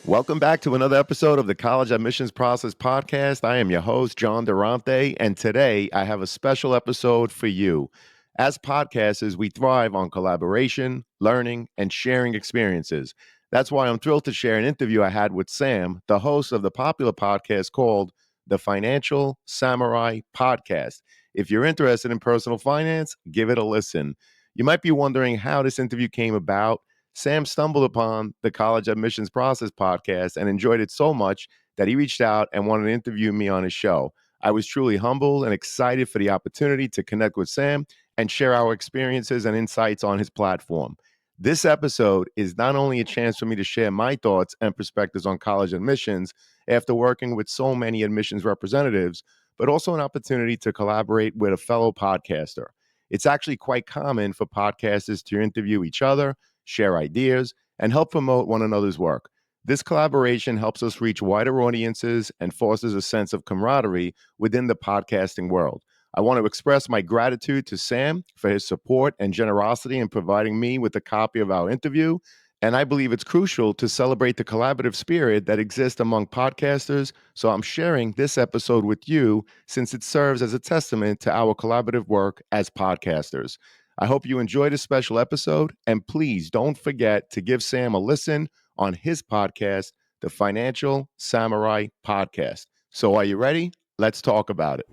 Welcome back to another episode of the College Admissions Process Podcast. I am your host, John Durante, and today I have a special episode for you. As podcasters, we thrive on collaboration, learning, and sharing experiences. That's why I'm thrilled to share an interview I had with Sam, the host of the popular podcast called the Financial Samurai Podcast. If you're interested in personal finance, give it a listen. You might be wondering how this interview came about. Sam stumbled upon the College Admissions Process podcast and enjoyed it so much that he reached out and wanted to interview me on his show. I was truly humbled and excited for the opportunity to connect with Sam and share our experiences and insights on his platform. This episode is not only a chance for me to share my thoughts and perspectives on college admissions after working with so many admissions representatives, but also an opportunity to collaborate with a fellow podcaster. It's actually quite common for podcasters to interview each other, share ideas, and help promote one another's work. This collaboration helps us reach wider audiences and fosters a sense of camaraderie within the podcasting world. I want to express my gratitude to Sam for his support and generosity in providing me with a copy of our interview, and I believe it's crucial to celebrate the collaborative spirit that exists among podcasters, so I'm sharing this episode with you since it serves as a testament to our collaborative work as podcasters. I hope you enjoyed this special episode, and please don't forget to give Sam a listen on his podcast, the Financial Samurai Podcast. So are you ready? Let's talk about it.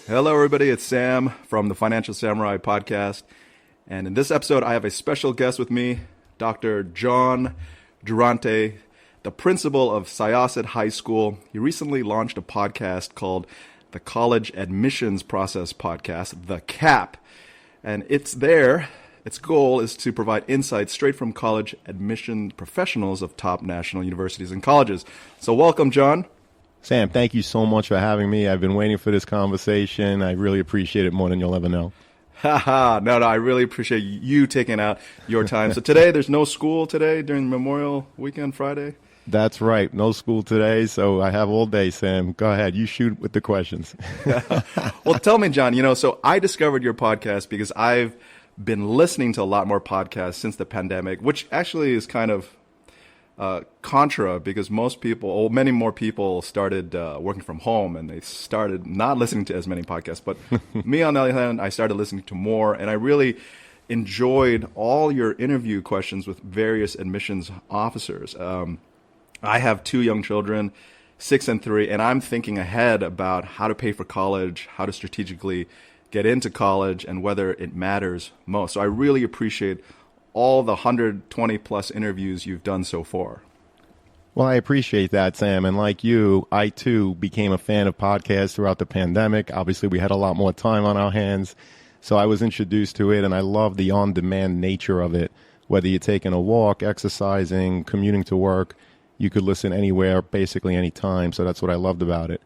Hello, everybody. It's Sam from the Financial Samurai Podcast. And in this episode, I have a special guest with me, Dr. John Durante, the principal of Syosset High School. He recently launched a podcast called the College Admissions Process Podcast, the CAP. And its goal is to provide insights straight from college admission professionals of top national universities and colleges. So welcome, John. Sam, thank you so much for having me. I've been waiting for this conversation. I really appreciate it more than you'll ever know. No, I really appreciate you taking out your time. So today, there's no school today during Memorial Weekend Friday? That's right. No school today, so I have all day, Sam. Go ahead. You shoot with the questions. Well, tell me, John, so I discovered your podcast because I've been listening to a lot more podcasts since the pandemic, which actually is kind of contra because many more people started working from home and they started not listening to as many podcasts. But me, on the other hand, I started listening to more, and I really enjoyed all your interview questions with various admissions officers. I have 2 young children, 6 and 3, and I'm thinking ahead about how to pay for college, how to strategically get into college, and whether it matters most. So I really appreciate all the 120 plus interviews you've done so far. Well, I appreciate that, Sam. And like you, I too became a fan of podcasts throughout the pandemic. Obviously, we had a lot more time on our hands. So I was introduced to it, and I love the on-demand nature of it. Whether you're taking a walk, exercising, commuting to work, you could listen anywhere, basically any time. So that's what I loved about it.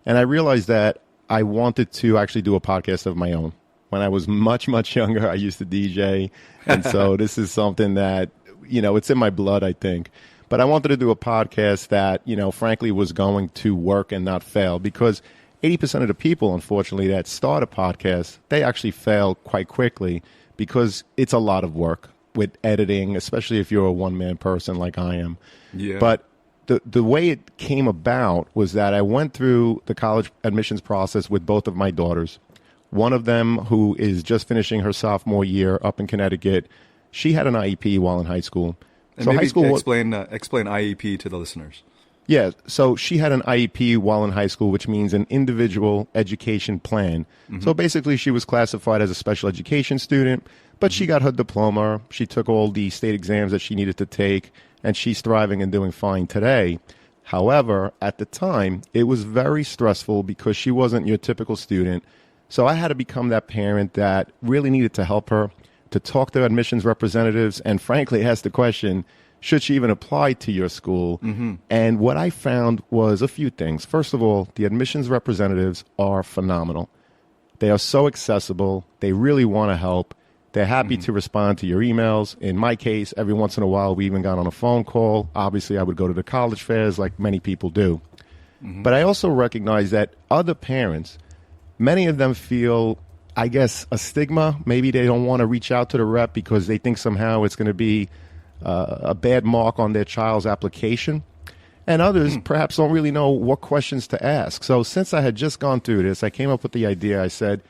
And I realized that I wanted to actually do a podcast of my own. When I was much, much younger, I used to DJ. And so this is something that, it's in my blood, I think. But I wanted to do a podcast that, frankly, was going to work and not fail, because 80% of the people, unfortunately, that start a podcast, they actually fail quite quickly because it's a lot of work with editing, especially if you're a one-man person like I am. Yeah. But the way it came about was that I went through the college admissions process with both of my daughters. One of them, who is just finishing her sophomore year up in Connecticut, she had an IEP while in high school. And so maybe explain IEP to the listeners. Yeah, so she had an IEP while in high school, which means an individual education plan. Mm-hmm. So basically, she was classified as a special education student, but she got her diploma. She took all the state exams that she needed to take, and she's thriving and doing fine today. However, at the time, it was very stressful because she wasn't your typical student. So I had to become that parent that really needed to help her, to talk to admissions representatives, and frankly ask the question, should she even apply to your school? Mm-hmm. And what I found was a few things. First of all, the admissions representatives are phenomenal. They are so accessible. They really want to help. They're happy to respond to your emails. In my case, every once in a while, we even got on a phone call. Obviously, I would go to the college fairs like many people do. Mm-hmm. But I also recognize that other parents, many of them feel, I guess, a stigma. Maybe they don't want to reach out to the rep because they think somehow it's going to be a bad mark on their child's application. And others perhaps don't really know what questions to ask. So since I had just gone through this, I came up with the idea. I said,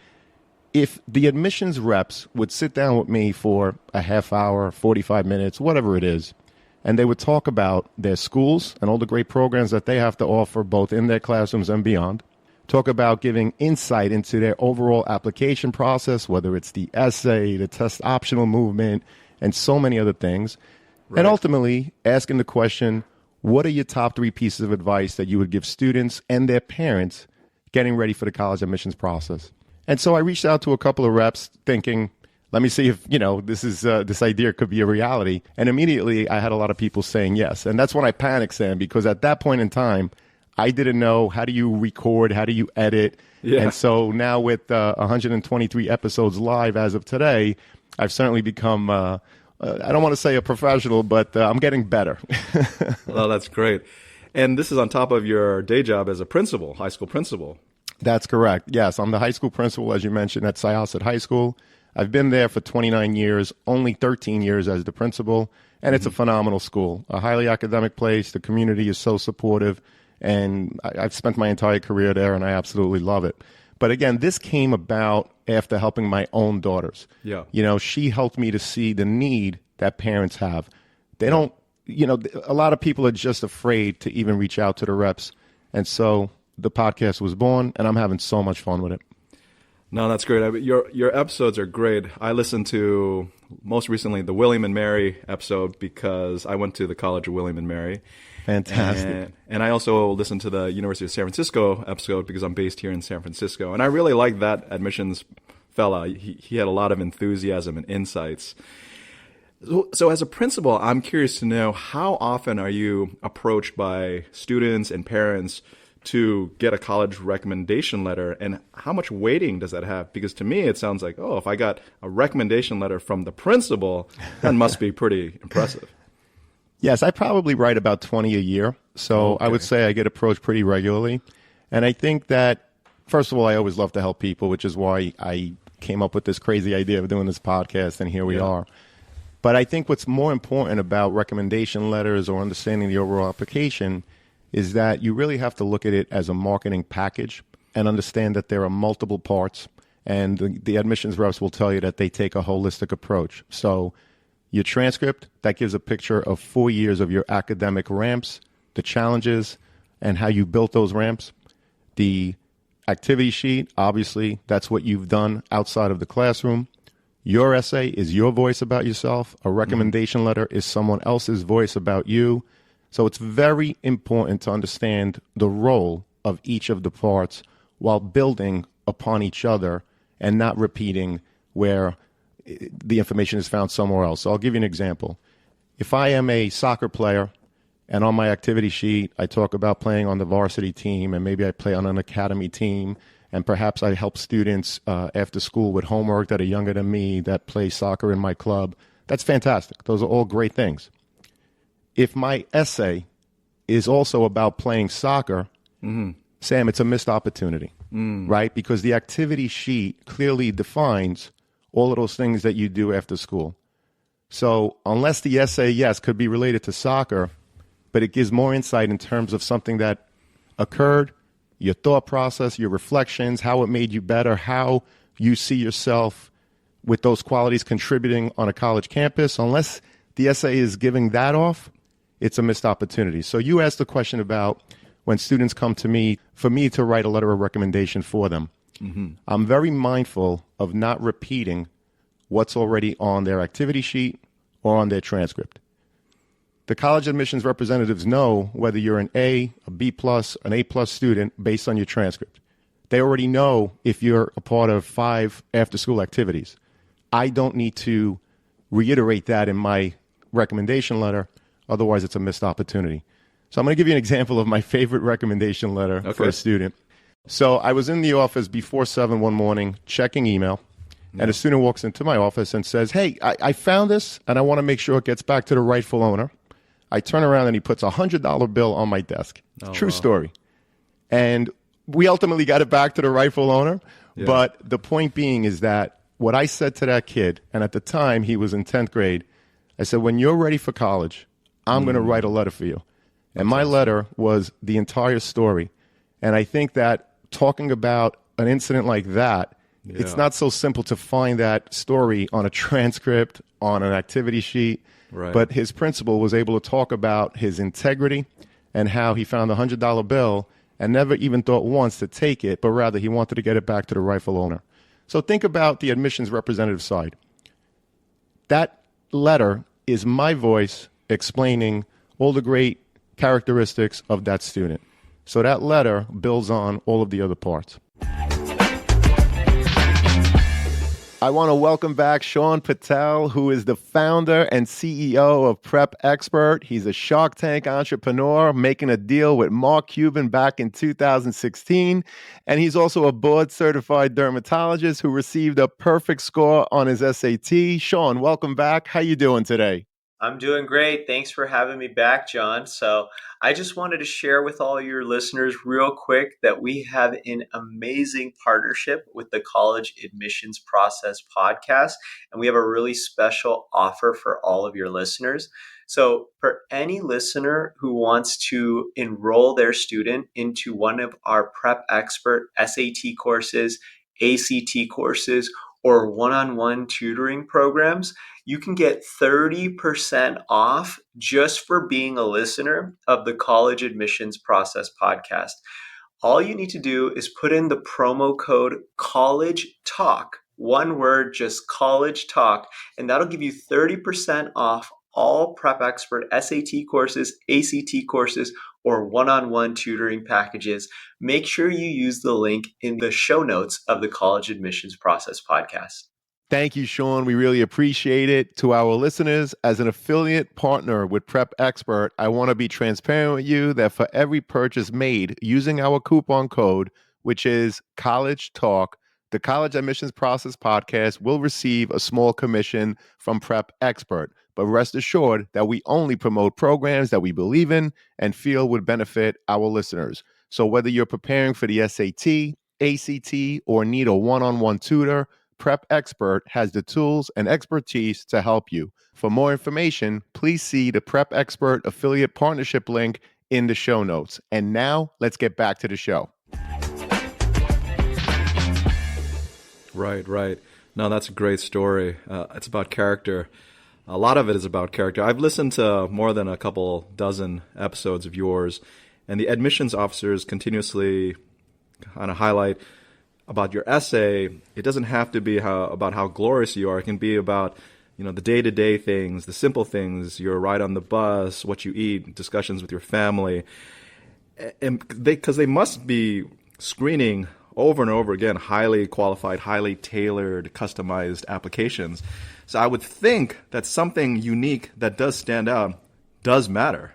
if the admissions reps would sit down with me for a half hour, 45 minutes, whatever it is, and they would talk about their schools and all the great programs that they have to offer both in their classrooms and beyond, talk about giving insight into their overall application process, whether it's the essay, the test optional movement, and so many other things, and ultimately asking the question, what are your top 3 pieces of advice that you would give students and their parents getting ready for the college admissions process? And so I reached out to a couple of reps thinking, let me see if, this idea could be a reality. And immediately I had a lot of people saying yes. And that's when I panicked, Sam, because at that point in time, I didn't know, how do you record? How do you edit? Yeah. And so now with 123 episodes live as of today, I've certainly become I don't want to say a professional, but I'm getting better. Well, that's great. And this is on top of your day job as a principal, high school principal. That's correct. Yes, I'm the high school principal, as you mentioned, at Syosset High School. I've been there for 29 years, only 13 years as the principal, and it's a phenomenal school, a highly academic place. The community is so supportive, and I've spent my entire career there, and I absolutely love it. But again, this came about after helping my own daughters. Yeah. She helped me to see the need that parents have. They don't, a lot of people are just afraid to even reach out to the reps. And so the podcast was born, and I'm having so much fun with it. No, that's great. Your episodes are great. I listened to, most recently, the William and Mary episode because I went to the College of William and Mary. Fantastic. And I also listened to the University of San Francisco episode because I'm based here in San Francisco. And I really like that admissions fella. He had a lot of enthusiasm and insights. So as a principal, I'm curious to know, how often are you approached by students and parents to get a college recommendation letter, and how much weighting does that have? Because to me, it sounds like, if I got a recommendation letter from the principal, that must be pretty impressive. Yes, I probably write about 20 a year. So I would say I get approached pretty regularly. And I think that, first of all, I always love to help people, which is why I came up with this crazy idea of doing this podcast, and here we are. But I think what's more important about recommendation letters or understanding the overall application is that you really have to look at it as a marketing package and understand that there are multiple parts. And the admissions reps will tell you that they take a holistic approach. So your transcript, that gives a picture of 4 years of your academic ramps, the challenges, and how you built those ramps. The activity sheet, obviously, that's what you've done outside of the classroom. Your essay is your voice about yourself. A recommendation letter is someone else's voice about you. So it's very important to understand the role of each of the parts while building upon each other and not repeating where the information is found somewhere else. So I'll give you an example. If I am a soccer player and on my activity sheet I talk about playing on the varsity team and maybe I play on an academy team and perhaps I help students after school with homework that are younger than me that play soccer in my club, that's fantastic. Those are all great things. If my essay is also about playing soccer, Sam, it's a missed opportunity, right? Because the activity sheet clearly defines all of those things that you do after school. So unless the essay, yes, could be related to soccer, but it gives more insight in terms of something that occurred, your thought process, your reflections, how it made you better, how you see yourself with those qualities contributing on a college campus, unless the essay is giving that off, it's a missed opportunity. So you asked the question about when students come to me, for me to write a letter of recommendation for them. I'm very mindful of not repeating what's already on their activity sheet or on their transcript. The college admissions representatives know whether you're an A, a B+, an A+ student based on your transcript. They already know if you're a part of 5 after-school activities. I don't need to reiterate that in my recommendation letter. Otherwise, it's a missed opportunity. So I'm going to give you an example of my favorite recommendation letter for a student. So I was in the office before 7 one morning checking email, and a student walks into my office and says, hey, I found this, and I want to make sure it gets back to the rightful owner. I turn around, and he puts a $100 bill on my desk. True story. And we ultimately got it back to the rightful owner. Yeah. But the point being is that what I said to that kid, and at the time he was in 10th grade, I said, when you're ready for college, I'm going to write a letter for you. And my letter was the entire story. And I think that talking about an incident like that, it's not so simple to find that story on a transcript, on an activity sheet. Right. But his principal was able to talk about his integrity and how he found a $100 bill and never even thought once to take it, but rather he wanted to get it back to the rightful owner. So think about the admissions representative side. That letter is my voice explaining all the great characteristics of that student. So that letter builds on all of the other parts. I want to welcome back Sean Patel, who is the founder and CEO of Prep Expert. He's a Shark Tank entrepreneur making a deal with Mark Cuban back in 2016. And he's also a board-certified dermatologist who received a perfect score on his SAT. Sean, welcome back. How you doing today? I'm doing great. Thanks for having me back, John. So I just wanted to share with all your listeners real quick that we have an amazing partnership with the College Admissions Process podcast, and we have a really special offer for all of your listeners. So for any listener who wants to enroll their student into one of our Prep Expert SAT courses, ACT courses, or one-on-one tutoring programs, you can get 30% off just for being a listener of the College Admissions Process podcast. All you need to do is put in the promo code College Talk, one word, just College Talk, and that'll give you 30% off all Prep Expert SAT courses, ACT courses, or one-on-one tutoring packages. Make sure you use the link in the show notes of the College Admissions Process podcast. Thank you, Sean. We really appreciate it. To our listeners, as an affiliate partner with Prep Expert, I want to be transparent with you that for every purchase made using our coupon code, which is College Talk, the College Admissions Process podcast will receive a small commission from Prep Expert. But rest assured that we only promote programs that we believe in and feel would benefit our listeners. So whether you're preparing for the SAT, ACT, or need a one-on-one tutor, Prep Expert has the tools and expertise to help you. For more information, please see the Prep Expert affiliate partnership link in the show notes. And now let's get back to the show. Right. No, that's a great story. It's about character. A lot of it is about character. I've listened to more than a couple dozen episodes of yours, and the admissions officers continuously kind of highlight about your essay. It doesn't have to be about how glorious you are. It can be about, the day-to-day things, the simple things, your ride on the bus, what you eat, discussions with your family. And because they must be screening over and over again highly qualified, highly tailored, customized applications. So I would think that something unique that does stand out does matter.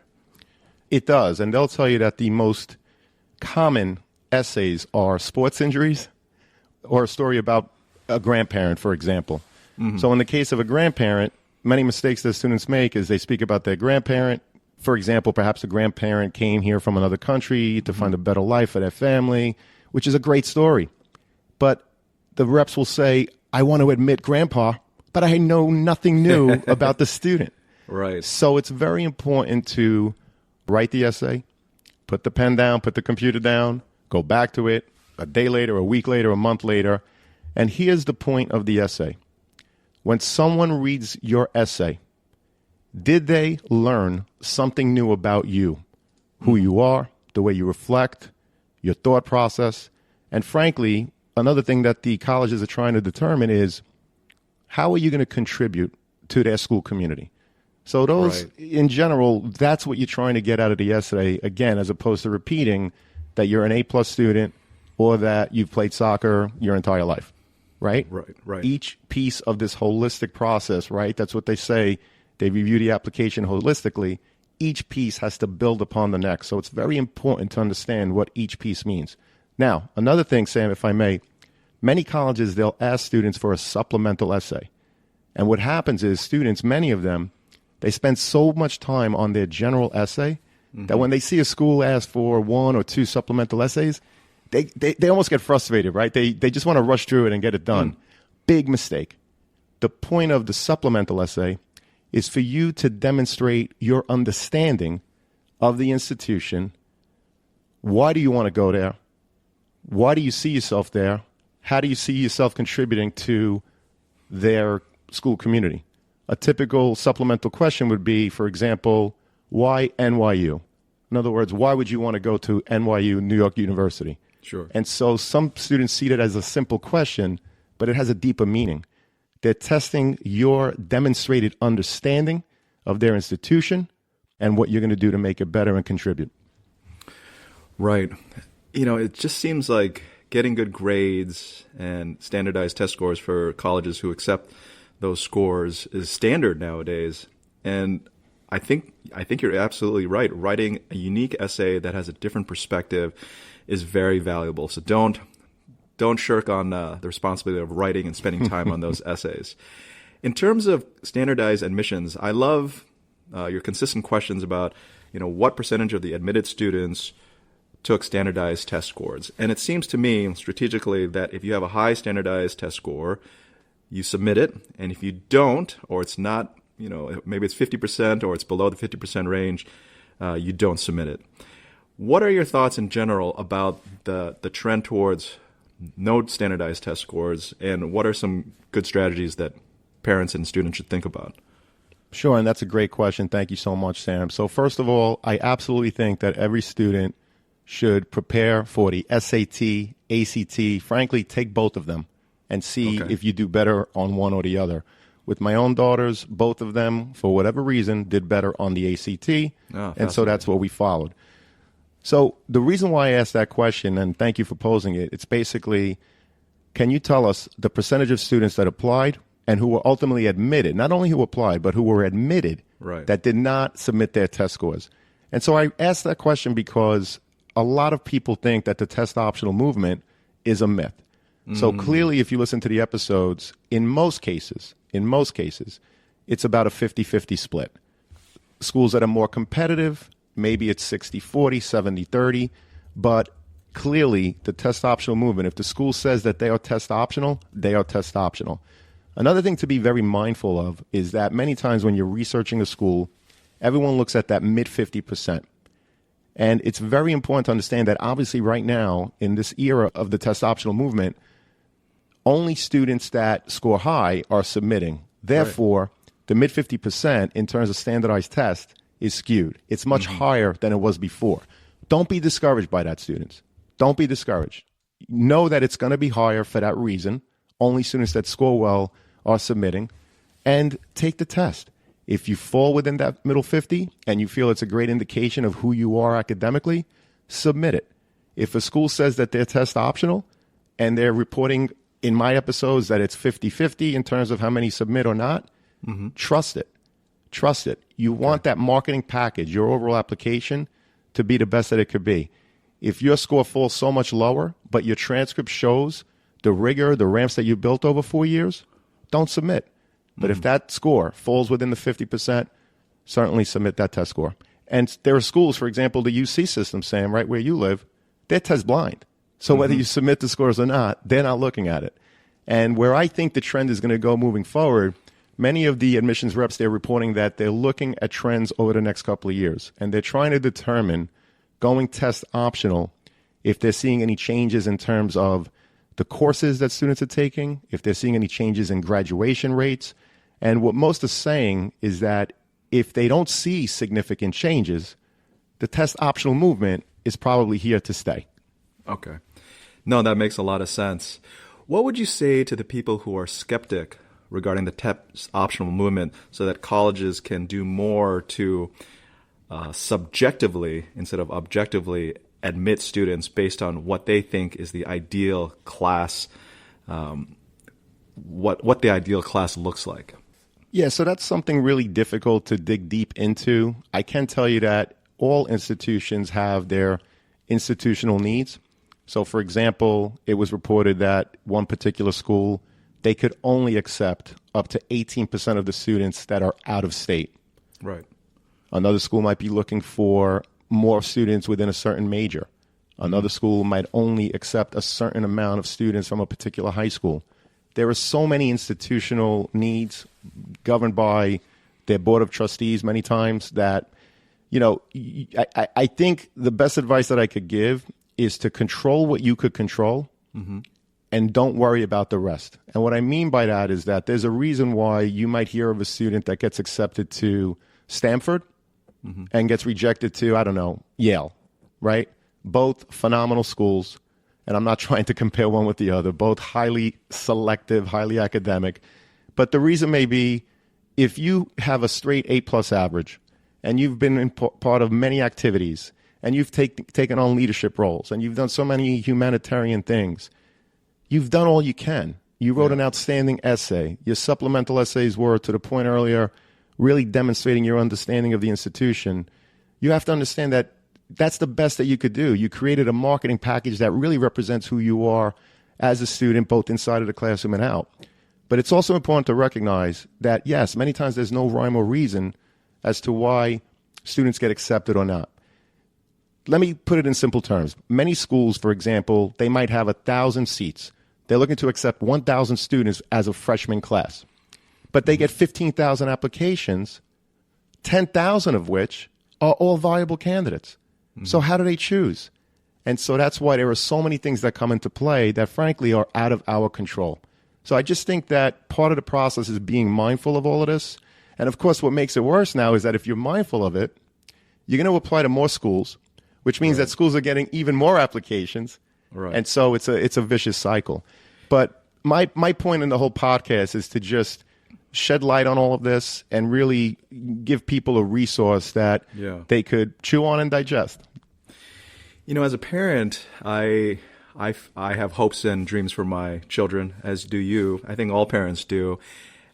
It does. And they'll tell you that the most common essays are sports injuries or a story about a grandparent, for example. Mm-hmm. So in the case of a grandparent, many mistakes that students make is they speak about their grandparent. For example, perhaps a grandparent came here from another country to find a better life for their family, which is a great story. But the reps will say, I want to admit grandpa, but I know nothing new about the student. Right. So it's very important to write the essay, put the pen down, put the computer down, go back to it a day later, a week later, a month later. And here's the point of the essay. When someone reads your essay, did they learn something new about you, who you are, the way you reflect, your thought process? And frankly, another thing that the colleges are trying to determine is how are you going to contribute to their school community? So those, in general, that's what you're trying to get out of the essay, again, as opposed to repeating that you're an A-plus student or that you've played soccer your entire life, right? Right. Each piece of this holistic process, right? That's what they say. They review the application holistically. Each piece has to build upon the next. So it's very important to understand what each piece means. Now, another thing, Sam, if I may, many colleges, they'll ask students for a supplemental essay. And what happens is students, many of them, they spend so much time on their general essay that when they see a school ask for one or two supplemental essays, they almost get frustrated, right? They just want to rush through it and get it done. Big mistake. The point of the supplemental essay is for you to demonstrate your understanding of the institution. Why do you want to go there? Why do you see yourself there? How do you see yourself contributing to their school community? A typical supplemental question would be, for example, why NYU? In other words, why would you want to go to NYU, New York University? Sure. And so some students see it as a simple question, but it has a deeper meaning. They're testing your demonstrated understanding of their institution and what you're going to do to make it better and contribute. Right. It just seems like getting good grades and standardized test scores for colleges who accept those scores is standard nowadays. And I think you're absolutely right. Writing a unique essay that has a different perspective is very valuable. So don't shirk on the responsibility of writing and spending time on those essays. In terms of standardized admissions, I love your consistent questions about what percentage of the admitted students took standardized test scores. And it seems to me strategically that if you have a high standardized test score, you submit it. And if you don't, or it's not, maybe it's 50% or it's below the 50% range, you don't submit it. What are your thoughts in general about the trend towards no standardized test scores, and what are some good strategies that parents and students should think about? Sure, and that's a great question. Thank you so much, Sam. So first of all, I absolutely think that every student should prepare for the SAT, ACT, frankly, take both of them and see if you do better on one or the other. With my own daughters, both of them, for whatever reason, did better on the ACT, and so that's what we followed. So the reason why I asked that question, and thank you for posing it, it's basically, can you tell us the percentage of students that applied and who were ultimately admitted, not only who applied, but who were admitted that did not submit their test scores? And so I asked that question because a lot of people think that the test optional movement is a myth. So clearly, if you listen to the episodes, in most cases, it's about a 50-50 split. Schools that are more competitive, maybe it's 60-40, 70-30, but clearly the test optional movement, if the school says that they are test optional, they are test optional. Another thing to be very mindful of is that many times when you're researching a school, everyone looks at that mid 50%. And it's very important to understand that obviously right now, in this era of the test optional movement, only students that score high are submitting. Therefore, the mid 50% in terms of standardized test is skewed. It's much higher than it was before. Don't be discouraged by that, students. Don't be discouraged. Know that it's going to be higher for that reason. Only students that score well are submitting. And take the test. If you fall within that middle 50 and you feel it's a great indication of who you are academically, submit it. If a school says that they're test optional and they're reporting in my episodes that it's 50-50 in terms of how many submit or not, trust it. Trust it. You want that marketing package, your overall application, to be the best that it could be. If your score falls so much lower, but your transcript shows the rigor, the ramps that you built over 4 years, don't submit. But if that score falls within the 50%, certainly submit that test score. And there are schools, for example, the UC system, Sam, right where you live, they're test blind. So whether you submit the scores or not, they're not looking at it. And where I think the trend is going to go moving forward, many of the admissions reps, they're reporting that they're looking at trends over the next couple of years. And they're trying to determine, going test optional, if they're seeing any changes in terms of the courses that students are taking, if they're seeing any changes in graduation rates. And what most are saying is that if they don't see significant changes, the test optional movement is probably here to stay. Okay. No, that makes a lot of sense. What would you say to the people who are skeptic regarding the test optional movement so that colleges can do more to subjectively instead of objectively admit students based on what they think is the ideal class, what the ideal class looks like? Yeah, so that's something really difficult to dig deep into. I can tell you that all institutions have their institutional needs. So, for example, it was reported that one particular school, they could only accept up to 18% of the students that are out of state. Right. Another school might be looking for more students within a certain major. Another school might only accept a certain amount of students from a particular high school. There are so many institutional needs governed by their board of trustees many times that, I think the best advice that I could give is to control what you could control and don't worry about the rest. And what I mean by that is that there's a reason why you might hear of a student that gets accepted to Stanford and gets rejected to, I don't know, Yale, right? Both phenomenal schools. And I'm not trying to compare one with the other, both highly selective, highly academic. But the reason may be if you have a straight A+ average and you've been in part of many activities and you've taken on leadership roles and you've done so many humanitarian things, you've done all you can. You wrote an outstanding essay. Your supplemental essays were, to the point earlier, really demonstrating your understanding of the institution. You have to understand that that's the best that you could do. You created a marketing package that really represents who you are as a student, both inside of the classroom and out. But it's also important to recognize that, yes, many times there's no rhyme or reason as to why students get accepted or not. Let me put it in simple terms. Many schools, for example, they might have 1,000 seats. They're looking to accept 1,000 students as a freshman class. But they get 15,000 applications, 10,000 of which are all viable candidates. So how do they choose? And so that's why there are so many things that come into play that, frankly, are out of our control. So I just think that part of the process is being mindful of all of this. And, of course, what makes it worse now is that if you're mindful of it, you're going to apply to more schools, which means that schools are getting even more applications. Right. And so it's a vicious cycle. But my point in the whole podcast is to just shed light on all of this and really give people a resource that they could chew on and digest. As a parent, I have hopes and dreams for my children, as do you. I think all parents do.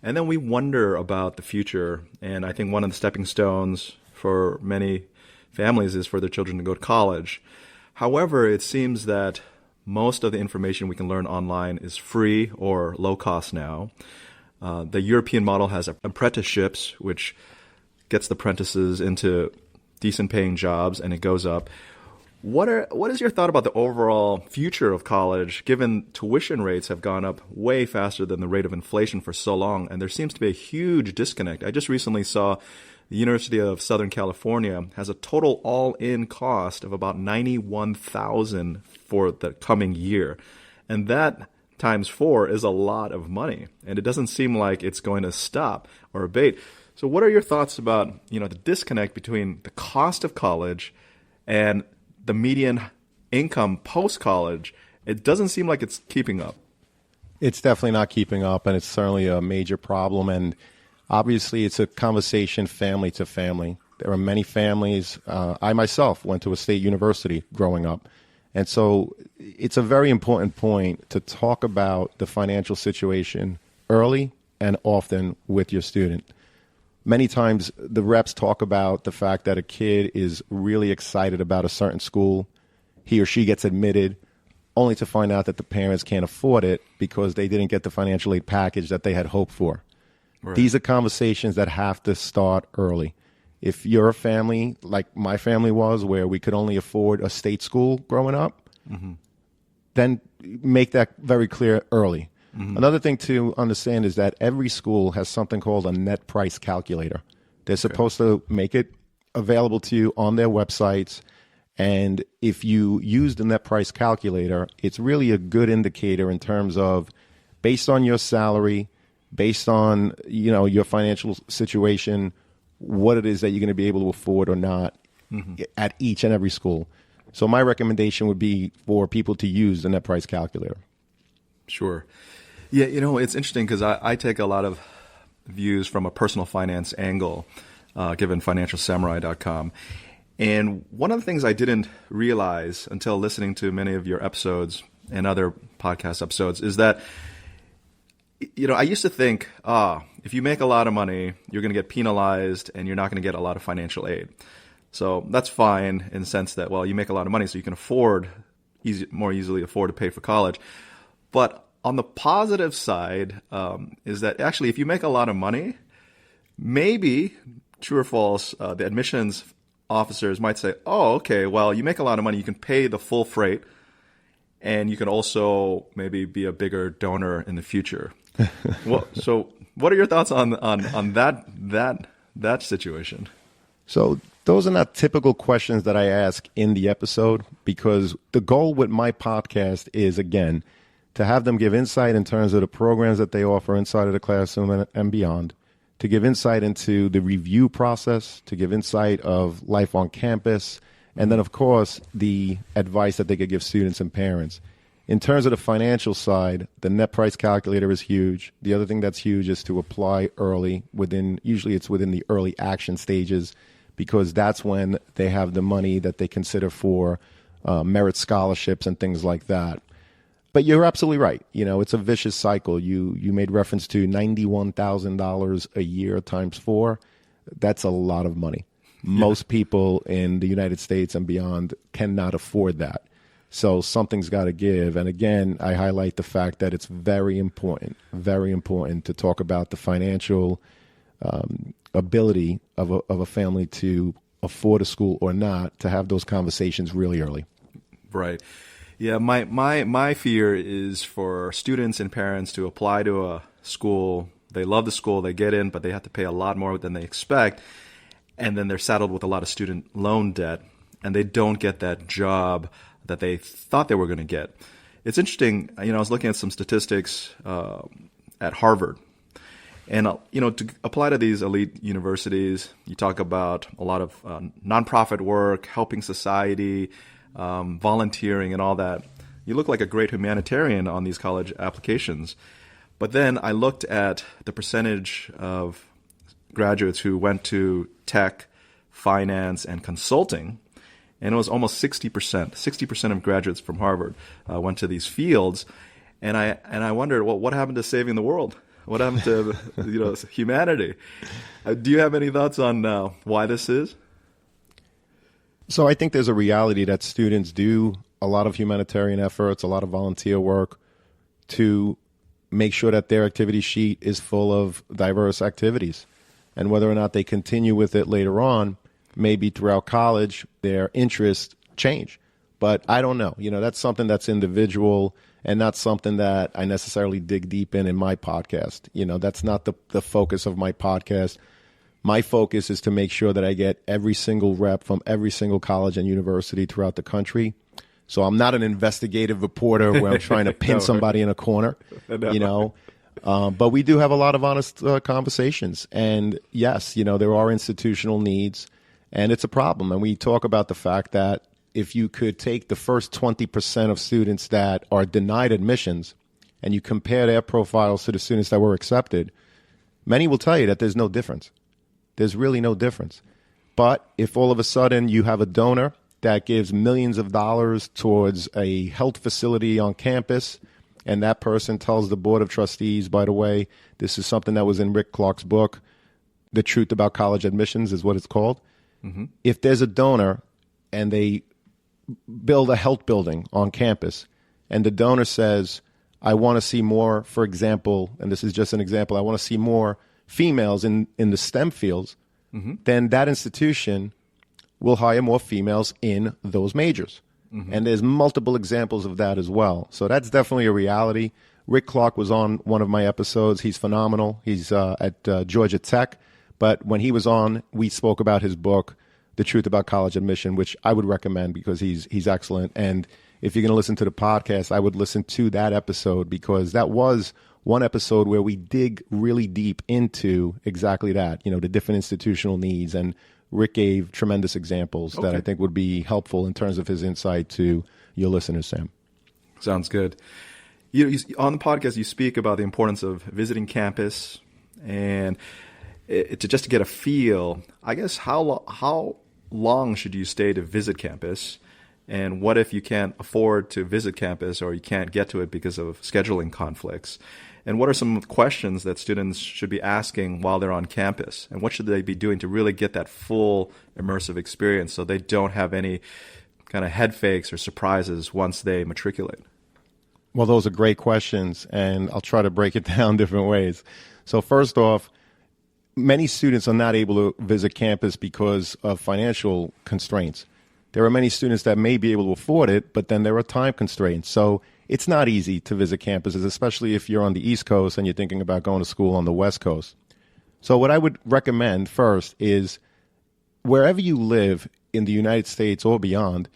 And then we wonder about the future. And I think one of the stepping stones for many families is for their children to go to college. However, it seems that most of the information we can learn online is free or low cost now. The European model has apprenticeships, which gets the apprentices into decent paying jobs, and it goes up. What is your thought about the overall future of college, given tuition rates have gone up way faster than the rate of inflation for so long, and there seems to be a huge disconnect? I just recently saw the University of Southern California has a total all-in cost of about $91,000 for the coming year, and that times 4 is a lot of money, and it doesn't seem like it's going to stop or abate. So what are your thoughts about, the disconnect between the cost of college and the median income post-college? It doesn't seem like it's keeping up. It's definitely not keeping up, and it's certainly a major problem. And obviously, it's a conversation family to family. There are many families. I myself went to a state university growing up. And so it's a very important point to talk about the financial situation early and often with your student. Many times the reps talk about the fact that a kid is really excited about a certain school. He or she gets admitted only to find out that the parents can't afford it because they didn't get the financial aid package that they had hoped for. Right. These are conversations that have to start early. If you're a family like my family was, where we could only afford a state school growing up, then make that very clear early. Another thing to understand is that every school has something called a net price calculator. They're supposed to make it available to you on their websites. And if you use the net price calculator, it's really a good indicator in terms of, based on your salary, based on your financial situation, what it is that you're going to be able to afford or not at each and every school. So my recommendation would be for people to use the net price calculator. Sure. Yeah, it's interesting because I take a lot of views from a personal finance angle, given financialsamurai.com. And one of the things I didn't realize until listening to many of your episodes and other podcast episodes is that, I used to think, if you make a lot of money, you're going to get penalized and you're not going to get a lot of financial aid. So that's fine in the sense that, well, you make a lot of money so you can more easily afford to pay for college. But on the positive side is that actually if you make a lot of money, maybe, true or false, the admissions officers might say, oh, okay, well, you make a lot of money, you can pay the full freight, and you can also maybe be a bigger donor in the future. Well, so what are your thoughts on that that situation? So those are not typical questions that I ask in the episode, because the goal with my podcast is, again, to have them give insight in terms of the programs that they offer inside of the classroom and beyond, to give insight into the review process, to give insight of life on campus, and then, of course, the advice that they could give students and parents. In terms of the financial side, the net price calculator is huge. The other thing that's huge is to apply early, usually it's within the early action stages, because that's when they have the money that they consider for merit scholarships and things like that. But you're absolutely right. It's a vicious cycle. You made reference to $91,000 a year times 4. That's a lot of money. Most people in the United States and beyond cannot afford that. So something's got to give. And again, I highlight the fact that it's very important to talk about the financial ability of a family to afford a school or not, to have those conversations really early. Right. Yeah, my fear is for students and parents to apply to a school. They love the school, they get in, but they have to pay a lot more than they expect. And then they're saddled with a lot of student loan debt, and they don't get that job that they thought they were going to get. It's interesting. I was looking at some statistics at Harvard. And, to apply to these elite universities, you talk about a lot of nonprofit work, helping society, volunteering and all that. You look like a great humanitarian on these college applications. But then I looked at the percentage of graduates who went to tech, finance, and consulting, and it was almost 60%. 60% of graduates from Harvard went to these fields. And I wondered, well, what happened to saving the world? What happened to humanity? Do you have any thoughts on why this is? So I think there's a reality that students do a lot of humanitarian efforts, a lot of volunteer work to make sure that their activity sheet is full of diverse activities. And whether or not they continue with it later on, maybe throughout college, their interests change. But I don't know. That's something that's individual and not something that I necessarily dig deep in my podcast. That's not the focus of my podcast. My focus is to make sure that I get every single rep from every single college and university throughout the country. So I'm not an investigative reporter where I'm trying to pin somebody in a corner, But we do have a lot of honest conversations. And yes, there are institutional needs, and it's a problem. And we talk about the fact that if you could take the first 20% of students that are denied admissions and you compare their profiles to the students that were accepted, many will tell you that there's no difference. There's really no difference. But if all of a sudden you have a donor that gives millions of dollars towards a health facility on campus, and that person tells the board of trustees, by the way, this is something that was in Rick Clark's book, The Truth About College Admissions is what it's called. Mm-hmm. If there's a donor and they build a health building on campus, and the donor says, I want to see more, for example, and this is just an example, I want to see more females in the STEM fields, then that institution will hire more females in those majors. And there's multiple examples of that as well. So that's definitely a reality. Rick Clark was on one of my episodes. He's phenomenal. He's at Georgia Tech. But when he was on, we spoke about his book, The Truth About College Admission, which I would recommend because he's excellent. And if you're going to listen to the podcast, I would listen to that episode, because that was one episode where we dig really deep into exactly that, the different institutional needs. And Rick gave tremendous examples that I think would be helpful in terms of his insight to your listeners, Sam. Sounds good. You, on the podcast, you speak about the importance of visiting campus and just to get a feel. I guess how long should you stay to visit campus? And what if you can't afford to visit campus or you can't get to it because of scheduling conflicts? And what are some questions that students should be asking while they're on campus? And what should they be doing to really get that full immersive experience so they don't have any kind of head fakes or surprises once they matriculate? Well, those are great questions, and I'll try to break it down different ways. So first off, many students are not able to visit campus because of financial constraints. There are many students that may be able to afford it, but then there are time constraints. So it's not easy to visit campuses, especially if you're on the East Coast and you're thinking about going to school on the West Coast. So what I would recommend first is wherever you live in the United States or beyond,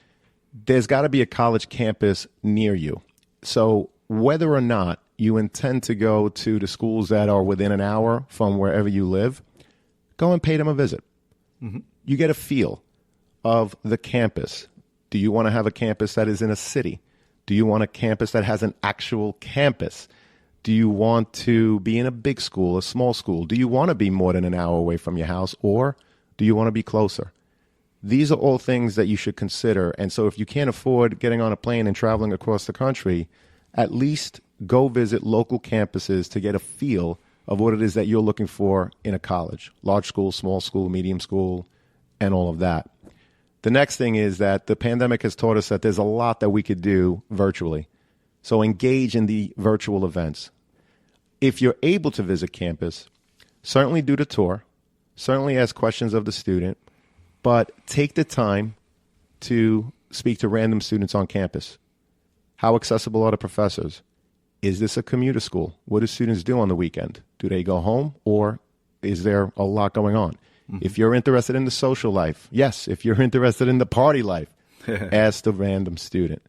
there's got to be a college campus near you. So whether or not you intend to go to the schools that are within an hour from wherever you live, go and pay them a visit. Mm-hmm. You get a feel of the campus. Do you want to have a campus that is in a city? Do you want a campus that has an actual campus? Do you want to be in a big school, a small school? Do you want to be more than an hour away from your house, or do you want to be closer? These are all things that you should consider. And so if you can't afford getting on a plane and traveling across the country, at least go visit local campuses to get a feel of what it is that you're looking for in a college, large school, small school, medium school, and all of that. The next thing is that the pandemic has taught us that there's a lot that we could do virtually. So engage in the virtual events. If you're able to visit campus, certainly do the tour, certainly ask questions of the student, but take the time to speak to random students on campus. How accessible are the professors? Is this a commuter school? What do students do on the weekend? Do they go home, or is there a lot going on? Mm-hmm. If you're interested in the social life, yes. If you're interested in the party life, ask the random student.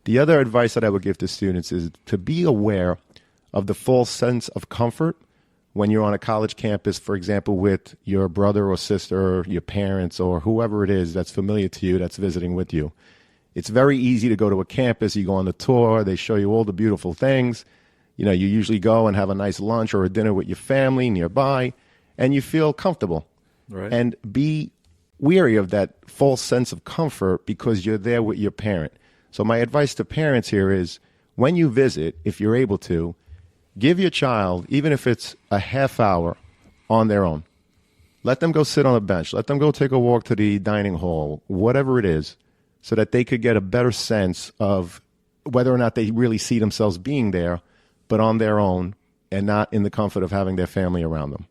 The other advice that I would give to students is to be aware of the false sense of comfort when you're on a college campus, for example, with your brother or sister, or your parents, or whoever it is that's familiar to you that's visiting with you. It's very easy to go to a campus, you go on the tour, they show you all the beautiful things. You usually go and have a nice lunch or a dinner with your family nearby, and you feel comfortable. Right. And be weary of that false sense of comfort because you're there with your parent. So my advice to parents here is, when you visit, if you're able to, give your child, even if it's a half hour, on their own. Let them go sit on a bench. Let them go take a walk to the dining hall, whatever it is, so that they could get a better sense of whether or not they really see themselves being there, but on their own and not in the comfort of having their family around them.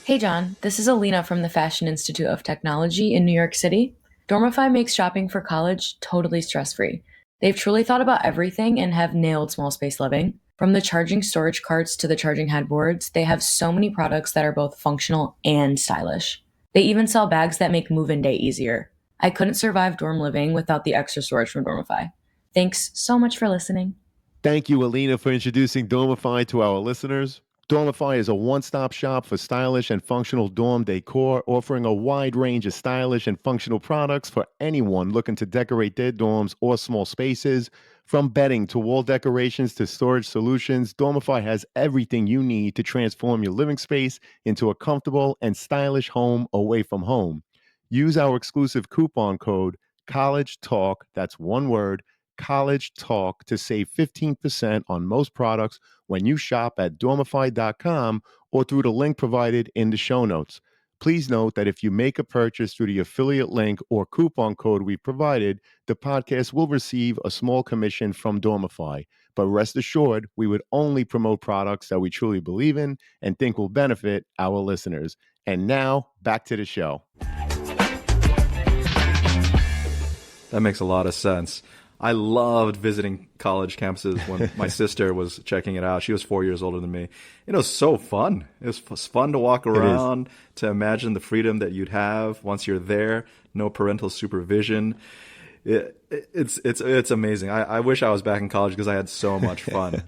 Hey John, this is Alina from the Fashion Institute of Technology in New York City. Dormify makes shopping for college totally stress-free. They've truly thought about everything and have nailed small space living. From the charging storage carts to the charging headboards, they have so many products that are both functional and stylish. They even sell bags that make move-in day easier. I couldn't survive dorm living without the extra storage from Dormify. Thanks so much for listening. Thank you, Alina, for introducing Dormify to our listeners. Dormify is a one-stop shop for stylish and functional dorm decor, offering a wide range of stylish and functional products for anyone looking to decorate their dorms or small spaces. From bedding to wall decorations to storage solutions, Dormify has everything you need to transform your living space into a comfortable and stylish home away from home. Use our exclusive coupon code COLLEGETALK, that's one word, College Talk, to save 15% on most products when you shop at dormify.com or through the link provided in the show notes. Please note that if you make a purchase through the affiliate link or coupon code we provided, the podcast will receive a small commission from Dormify. But rest assured, we would only promote products that we truly believe in and think will benefit our listeners. And now, back to the show. That makes a lot of sense. I loved visiting college campuses when my sister was checking it out. She was 4 years older than me. It was so fun. It was fun to walk around, to imagine the freedom that you'd have once you're there. No parental supervision. It's amazing. I wish I was back in college because I had so much fun.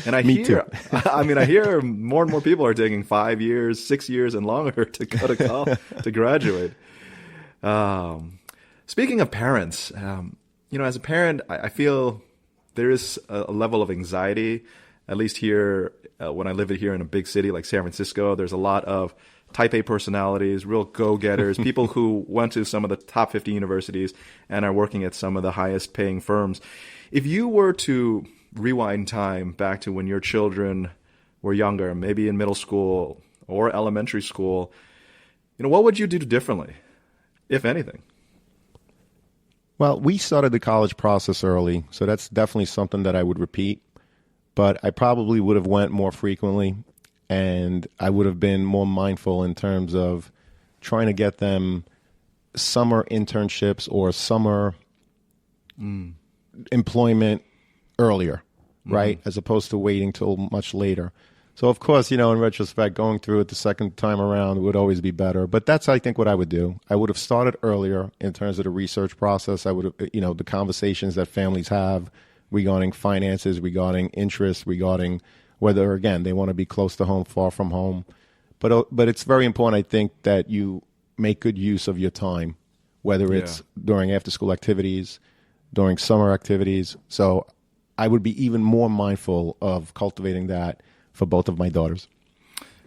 And I hear more and more people are taking 5 years, 6 years, and longer to go to college to graduate. Speaking of parents. As a parent, I feel there is a level of anxiety, at least here when I live here in a big city like San Francisco. There's a lot of type A personalities, real go-getters, people who went to some of the top 50 universities and are working at some of the highest paying firms. If you were to rewind time back to when your children were younger, maybe in middle school or elementary school, what would you do differently, if anything? Well, we started the college process early, so that's definitely something that I would repeat. But I probably would have went more frequently, and I would have been more mindful in terms of trying to get them summer internships or summer employment earlier, right? As opposed to waiting till much later. So, of course, in retrospect, going through it the second time around would always be better. But that's, I think, what I would do. I would have started earlier in terms of the research process. I would have, the conversations that families have regarding finances, regarding interest, regarding whether, again, they want to be close to home, far from home. But it's very important, I think, that you make good use of your time, whether it's during after-school activities, during summer activities. So I would be even more mindful of cultivating that for both of my daughters.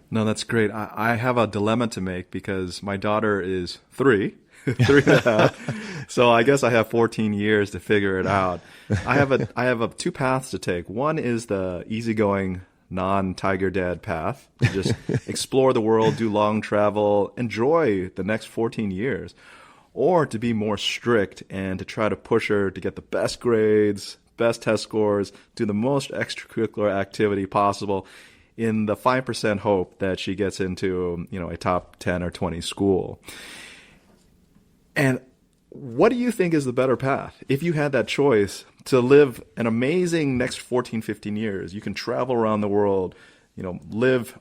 No, that's great. I have a dilemma to make because my daughter is 3, 3.5. So I guess I have 14 years to figure it out. I have 2 paths to take. One is the easygoing non-Tiger Dad path, to just explore the world, do long travel, enjoy the next 14 years, or to be more strict and to try to push her to get the best grades, best test scores, do the most extracurricular activity possible in the 5% hope that she gets into, a top 10 or 20 school. And what do you think is the better path? If you had that choice to live an amazing next 14, 15 years, you can travel around the world, live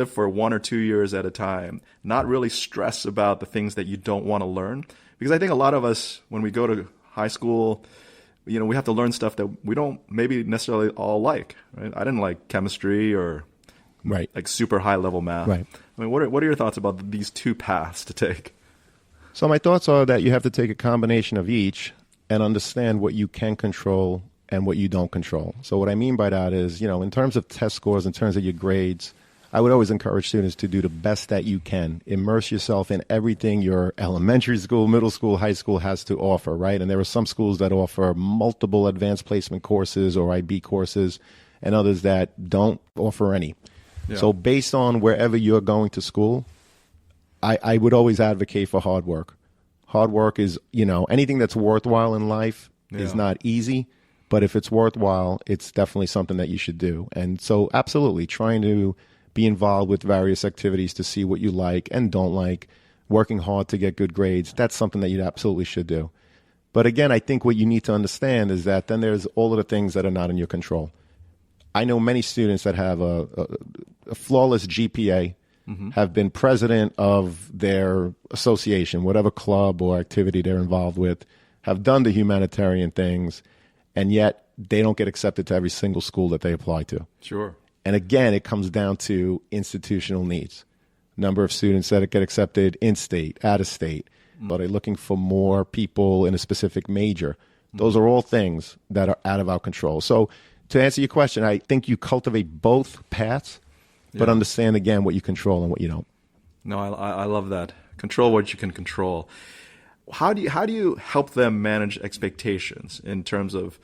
for 1 or 2 years at a time, not really stress about the things that you don't want to learn. Because I think a lot of us, when we go to high school, we have to learn stuff that we don't maybe necessarily all like, right? I didn't like chemistry or like super high level math. Right. I mean, what are your thoughts about these 2 paths to take? So my thoughts are that you have to take a combination of each and understand what you can control and what you don't control. So what I mean by that is, in terms of test scores, in terms of your grades, I would always encourage students to do the best that you can. Immerse yourself in everything your elementary school, middle school, high school has to offer, right? And there are some schools that offer multiple advanced placement courses or IB courses and others that don't offer any. Yeah. So based on wherever you're going to school, I would always advocate for hard work. Hard work is, anything that's worthwhile in life is not easy, but if it's worthwhile, it's definitely something that you should do. And so absolutely trying to be involved with various activities to see what you like and don't like, working hard to get good grades, that's something that you absolutely should do. But again, I think what you need to understand is that then there's all of the things that are not in your control. I know many students that have a flawless GPA, have been president of their association, whatever club or activity they're involved with, have done the humanitarian things, and yet they don't get accepted to every single school that they apply to. Sure. And again, it comes down to institutional needs. Number of students that get accepted in-state, out-of-state, but are looking for more people in a specific major. Those are all things that are out of our control. So to answer your question, I think you cultivate both paths, but understand, again, what you control and what you don't. No, I love that. Control what you can control. How do you help them manage expectations in terms of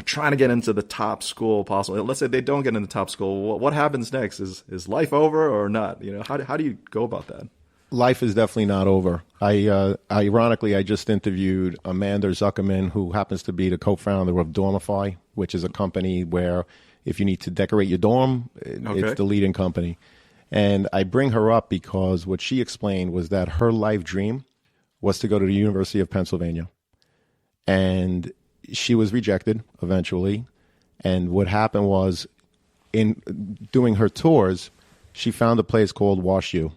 trying to get into the top school possible? Let's say they don't get into the top school. What happens next? Is life over or not? How do you go about that? Life is definitely not over. Ironically, I just interviewed Amanda Zuckerman, who happens to be the co-founder of Dormify, which is a company where if you need to decorate your dorm, it's the leading company. And I bring her up because what she explained was that her life dream was to go to the University of Pennsylvania. And she was rejected eventually. And what happened was, in doing her tours, she found a place called WashU,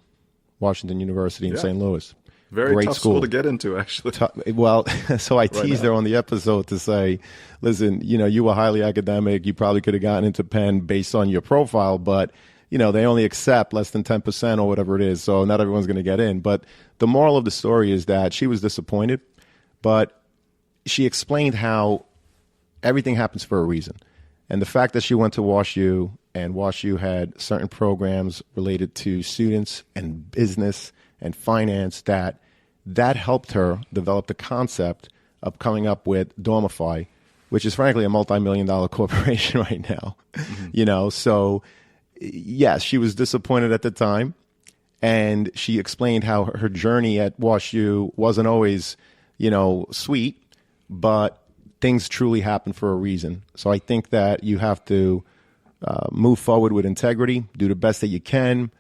Washington University in St. Louis. Very Great tough school to get into, actually. Well, so I teased her on the episode to say, listen, you were highly academic. You probably could have gotten into Penn based on your profile, but, they only accept less than 10% or whatever it is. So not everyone's going to get in. But the moral of the story is that she was disappointed, but she explained how everything happens for a reason. And the fact that she went to WashU and WashU had certain programs related to students and business and finance that helped her develop the concept of coming up with Dormify, which is frankly a multi-million-dollar corporation right now. So yes, she was disappointed at the time, and she explained how her journey at WashU wasn't always, sweet, but things truly happen for a reason. So I think that you have to move forward with integrity, do the best that you can,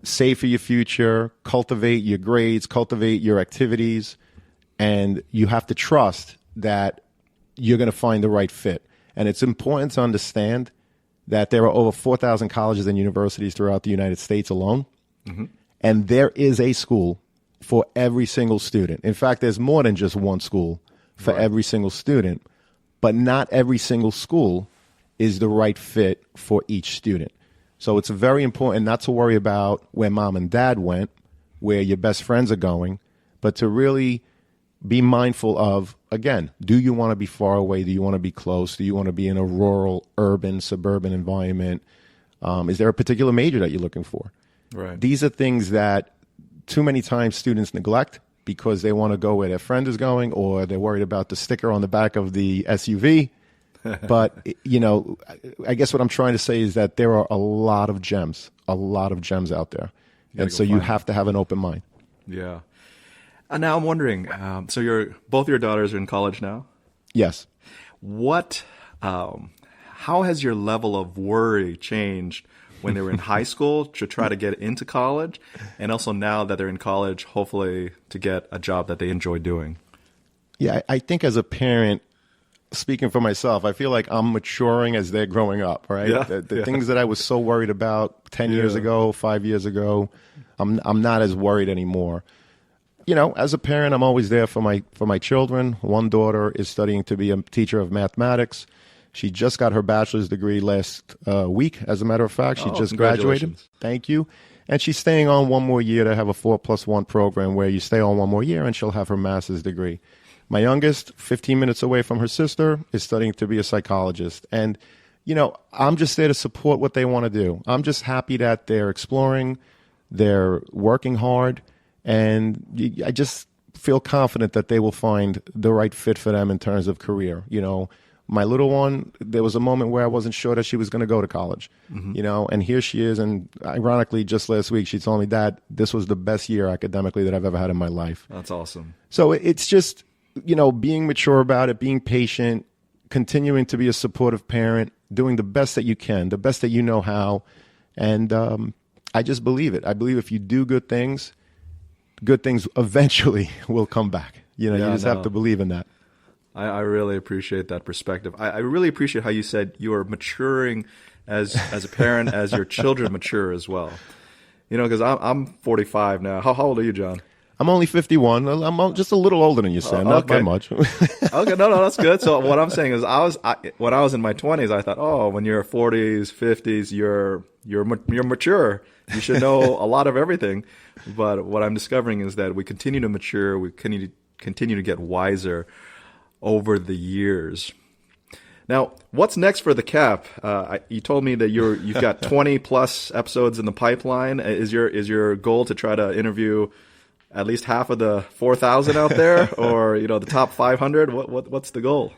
save for your future, cultivate your grades, cultivate your activities, and you have to trust that you're going to find the right fit. And it's important to understand that there are over 4,000 colleges and universities throughout the United States alone. And there is a school for every single student. In fact, there's more than just one school for every single student, but not every single school is the right fit for each student. So it's very important not to worry about where mom and dad went, where your best friends are going, but to really be mindful of, again, do you want to be far away? Do you want to be close? Do you want to be in a rural, urban, suburban environment? Is there a particular major that you're looking for? Right. These are things that too many times students neglect because they want to go where their friend is going, or they're worried about the sticker on the back of the SUV. But, I guess what I'm trying to say is that there are a lot of gems out there. And so you have to have an open mind. Yeah. And now I'm wondering, so both your daughters are in college now? Yes. How has your level of worry changed when they were in high school to try to get into college, and also now that they're in college, hopefully to get a job that they enjoy doing? Yeah, I think as a parent, speaking for myself, I feel like I'm maturing as they're growing up, right? Yeah, The things that I was so worried about 10 years ago, 5 years ago, I'm not as worried anymore. As a parent, I'm always there for my children. One daughter is studying to be a teacher of mathematics. She just got her bachelor's degree last week, as a matter of fact. She just graduated. Thank you. And she's staying on one more year to have a 4+1 program where you stay on one more year and she'll have her master's degree. My youngest, 15 minutes away from her sister, is studying to be a psychologist. And, I'm just there to support what they want to do. I'm just happy that they're exploring, they're working hard, and I just feel confident that they will find the right fit for them in terms of career. My little one, there was a moment where I wasn't sure that she was going to go to college, and here she is. And ironically, just last week, she told me, Dad, this was the best year academically that I've ever had in my life. That's awesome. So it's just, being mature about it, being patient, continuing to be a supportive parent, doing the best that you can, the best that you know how. And I just believe it. I believe if you do good things eventually will come back. You just have to believe in that. I really appreciate that perspective. I really appreciate how you said you are maturing as a parent, as your children mature as well. Because I'm 45 now. How old are you, John? I'm only 51. I'm just a little older than you, Sam. Not by much. Okay, no, that's good. So what I'm saying is, when I was in my 20s, I thought, when you're 40s, 50s, you're mature. You should know a lot of everything. But what I'm discovering is that we continue to mature. We continue to get wiser over the years. Now, what's next for the CAP? You told me that you've got 20 plus episodes in the pipeline. Is your goal to try to interview at least half of the 4,000 out there, or the top 500? What's the goal?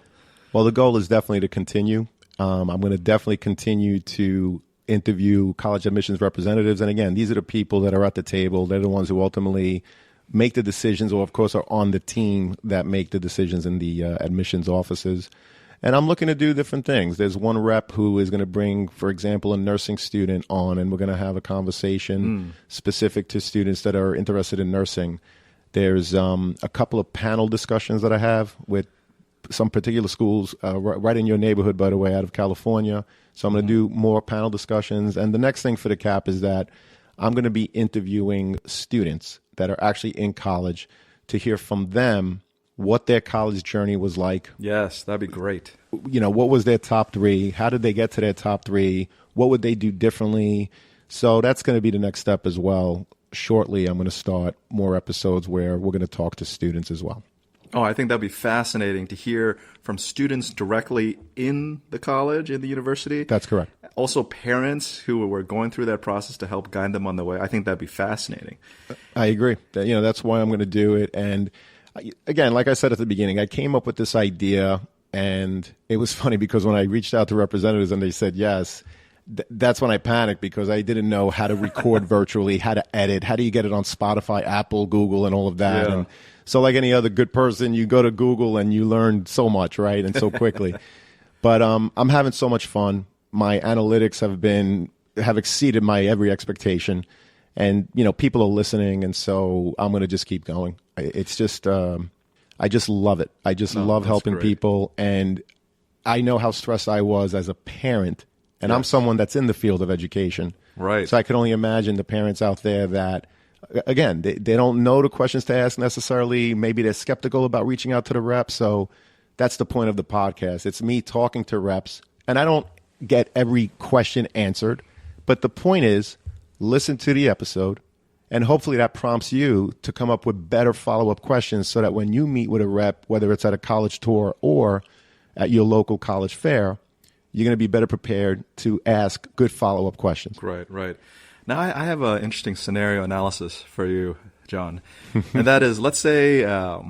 Well, the goal is definitely to continue. I'm going to definitely continue to interview college admissions representatives, and again, these are the people that are at the table. They're the ones who ultimately make the decisions, or of course are on the team that make the decisions in the admissions offices. And I'm looking to do different things. There's one rep who is going to bring, for example, a nursing student on, and we're going to have a conversation specific to students that are interested in nursing. There's a couple of panel discussions that I have with some particular schools right in your neighborhood, by the way, out of California. So I'm going to do more panel discussions. And the next thing for the CAP is that I'm going to be interviewing students that are actually in college to hear from them what their college journey was like. Yes, that'd be great. What was their top three? How did they get to their top three? What would they do differently? So that's going to be the next step as well. Shortly, I'm going to start more episodes where we're going to talk to students as well. Oh, I think that'd be fascinating to hear from students directly in the college, in the university. That's correct. Also parents who were going through that process to help guide them on the way. I think that'd be fascinating. I agree. That's why I'm going to do it. And again, like I said at the beginning, I came up with this idea, and it was funny because when I reached out to representatives and they said yes, that's when I panicked because I didn't know how to record virtually, how to edit, how do you get it on Spotify, Apple, Google, and all of that. Yeah. And so like any other good person, you go to Google and you learn so much, right? And so quickly. But I'm having so much fun. My analytics have exceeded my every expectation. And, people are listening. And so I'm going to just keep going. It's just, I just love it. I just love helping people. And I know how stressed I was as a parent And I'm someone that's in the field of education. Right. So I can only imagine the parents out there that, again, they don't know the questions to ask necessarily. Maybe they're skeptical about reaching out to the reps. So that's the point of the podcast. It's me talking to reps, and I don't get every question answered. But the point is, listen to the episode, and hopefully that prompts you to come up with better follow-up questions so that when you meet with a rep, whether it's at a college tour or at your local college fair, you're going to be better prepared to ask good follow-up questions. Right, right. Now, I have an interesting scenario analysis for you, John. And that is, let's say there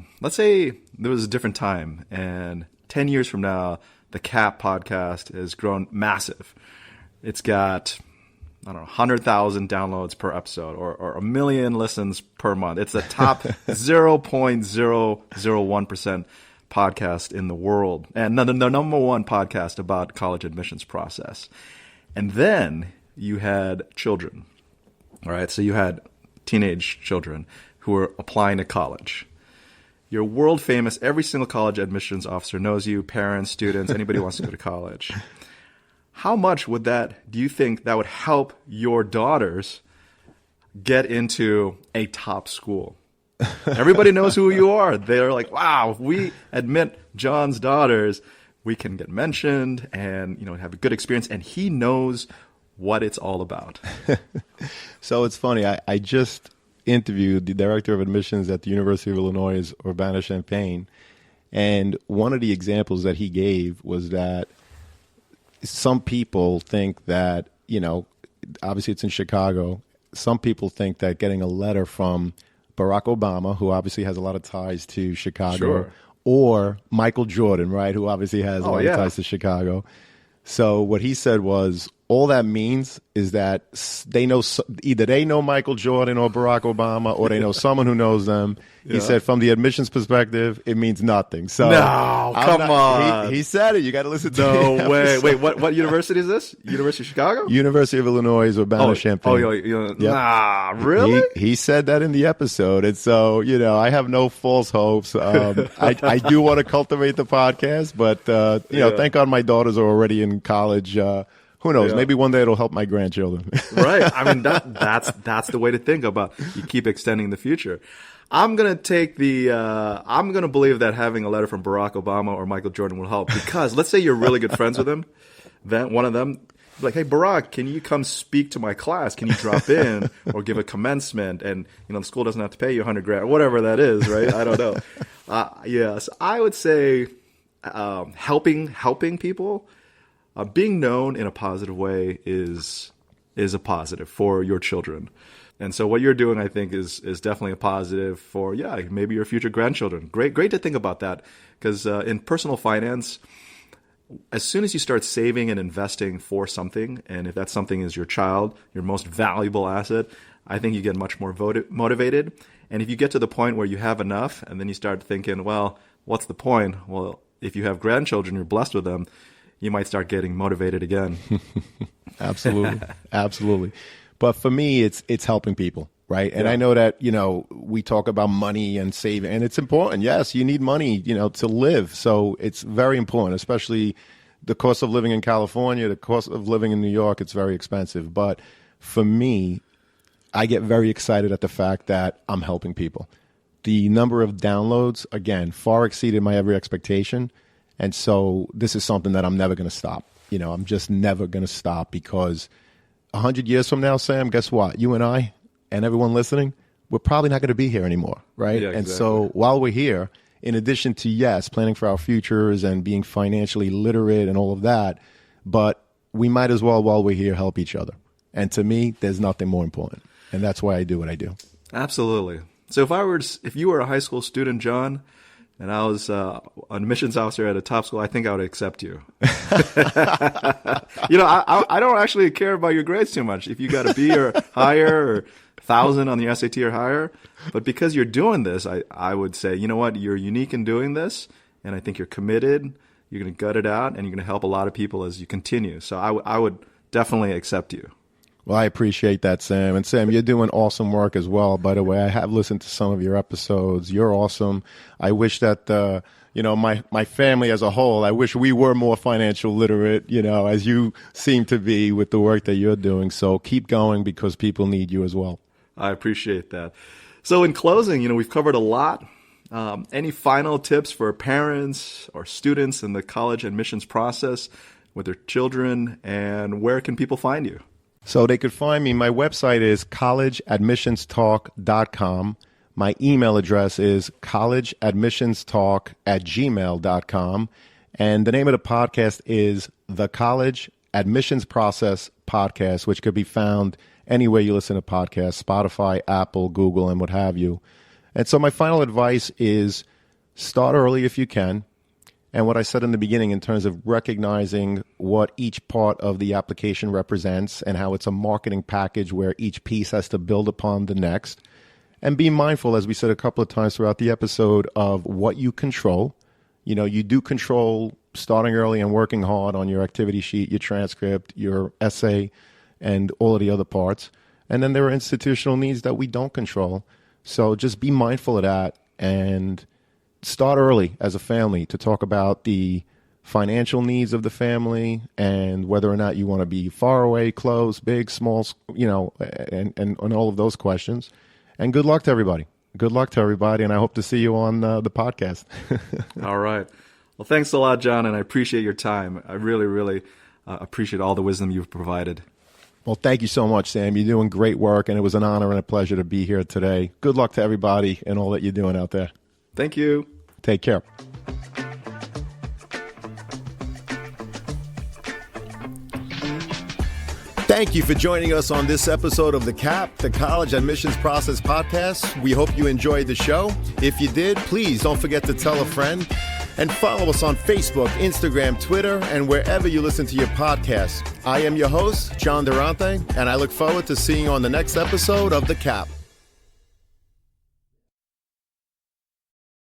was a different time, and 10 years from now, the CAP podcast has grown massive. It's got, I don't know, 100,000 downloads per episode or 1 million listens per month. It's the top 0.001% podcast in the world, and the number one podcast about college admissions process. And then you had children, all right? So you had teenage children who were applying to college. You're world famous. Every single college admissions officer knows you, parents, students, anybody who wants to go to college. How much do you think that would help your daughters get into a top school? Everybody knows who you are. They're like, wow, if we admit John's daughters, we can get mentioned and, have a good experience. And he knows what it's all about. So it's funny. I just interviewed the director of admissions at the University of Illinois, Urbana-Champaign. And one of the examples that he gave was that some people think that, obviously it's in Chicago. Some people think that getting a letter from Barack Obama, who obviously has a lot of ties to Chicago, sure, or Michael Jordan, right, who obviously has a lot of ties to Chicago. So what he said was, all that means is that either they know Michael Jordan or Barack Obama, or they know someone who knows them. He said, from the admissions perspective, it means nothing. So no, come on. He said it. You got to listen to No the way. episode. Wait, what university is this? University of Chicago? University of Illinois, Urbana-Champaign. Yep. Nah, really? He said that in the episode. And so, I have no false hopes. I do want to cultivate the podcast, but, thank God my daughters are already in college. Who knows? Yeah. Maybe one day it'll help my grandchildren. Right. I mean, that's the way to think about. You keep extending the future. I'm gonna I'm gonna believe that having a letter from Barack Obama or Michael Jordan will help, because let's say you're really good friends with him, then one of them like, hey Barack, can you come speak to my class? Can you drop in or give a commencement? And the school doesn't have to pay you $100,000 or whatever that is, right? I don't know. Yes, I would say helping people. Being known in a positive way is a positive for your children. And so what you're doing, I think, is definitely a positive for, maybe your future grandchildren. Great to think about that, because in personal finance, as soon as you start saving and investing for something, and if that something is your child, your most valuable asset, I think you get much more motivated. And if you get to the point where you have enough, and then you start thinking, well, what's the point? Well, if you have grandchildren, you're blessed with them, you might start getting motivated again. Absolutely. But for me, it's helping people, right? And I know that, we talk about money and saving, and it's important. Yes, you need money, to live. So it's very important, especially the cost of living in California, the cost of living in New York, it's very expensive. But for me, I get very excited at the fact that I'm helping people. The number of downloads, again, far exceeded my every expectation. And so this is something that I'm never going to stop. I'm just never going to stop, because 100 years from now, Sam, guess what? You and I and everyone listening, we're probably not going to be here anymore, right? Yeah, exactly. And so while we're here, in addition to, planning for our futures and being financially literate and all of that, but we might as well, while we're here, help each other. And to me, there's nothing more important. And that's why I do what I do. Absolutely. So if you were a high school student, John, and I was an admissions officer at a top school, I think I would accept you. I don't actually care about your grades too much. If you got a B or higher, or 1,000 on the SAT or higher, but because you're doing this, I would say, you know what, you're unique in doing this, and I think you're committed. You're going to gut it out, and you're going to help a lot of people as you continue. So I would definitely accept you. Well, I appreciate that, Sam. And Sam, you're doing awesome work as well. By the way, I have listened to some of your episodes. You're awesome. I wish that, my family as a whole, I wish we were more financial literate, as you seem to be with the work that you're doing. So keep going because people need you as well. I appreciate that. So in closing, we've covered a lot. Any final tips for parents or students in the college admissions process with their children, and where can people find you? So they could find me. My website is collegeadmissionstalk.com. My email address is collegeadmissionstalk@gmail.com. And the name of the podcast is the College Admissions Process Podcast, which could be found anywhere you listen to podcasts, Spotify, Apple, Google, and what have you. And so my final advice is start early if you can. And what I said in the beginning in terms of recognizing what each part of the application represents and how it's a marketing package where each piece has to build upon the next. And be mindful, as we said a couple of times throughout the episode, of what you control. You do control starting early and working hard on your activity sheet, your transcript, your essay, and all of the other parts. And then there are institutional needs that we don't control. So just be mindful of that and start early as a family to talk about the financial needs of the family and whether or not you want to be far away, close, big, small, and all of those questions. And good luck to everybody. Good luck to everybody. And I hope to see you on the podcast. All right. Well, thanks a lot, John. And I appreciate your time. I really, really appreciate all the wisdom you've provided. Well, thank you so much, Sam. You're doing great work. And it was an honor and a pleasure to be here today. Good luck to everybody and all that you're doing out there. Thank you. Take care. Thank you for joining us on this episode of the CAP, the College Admissions Process Podcast. We hope you enjoyed the show. If you did, please don't forget to tell a friend and follow us on Facebook, Instagram, Twitter, and wherever you listen to your podcasts. I am your host, John Durante, and I look forward to seeing you on the next episode of the CAP.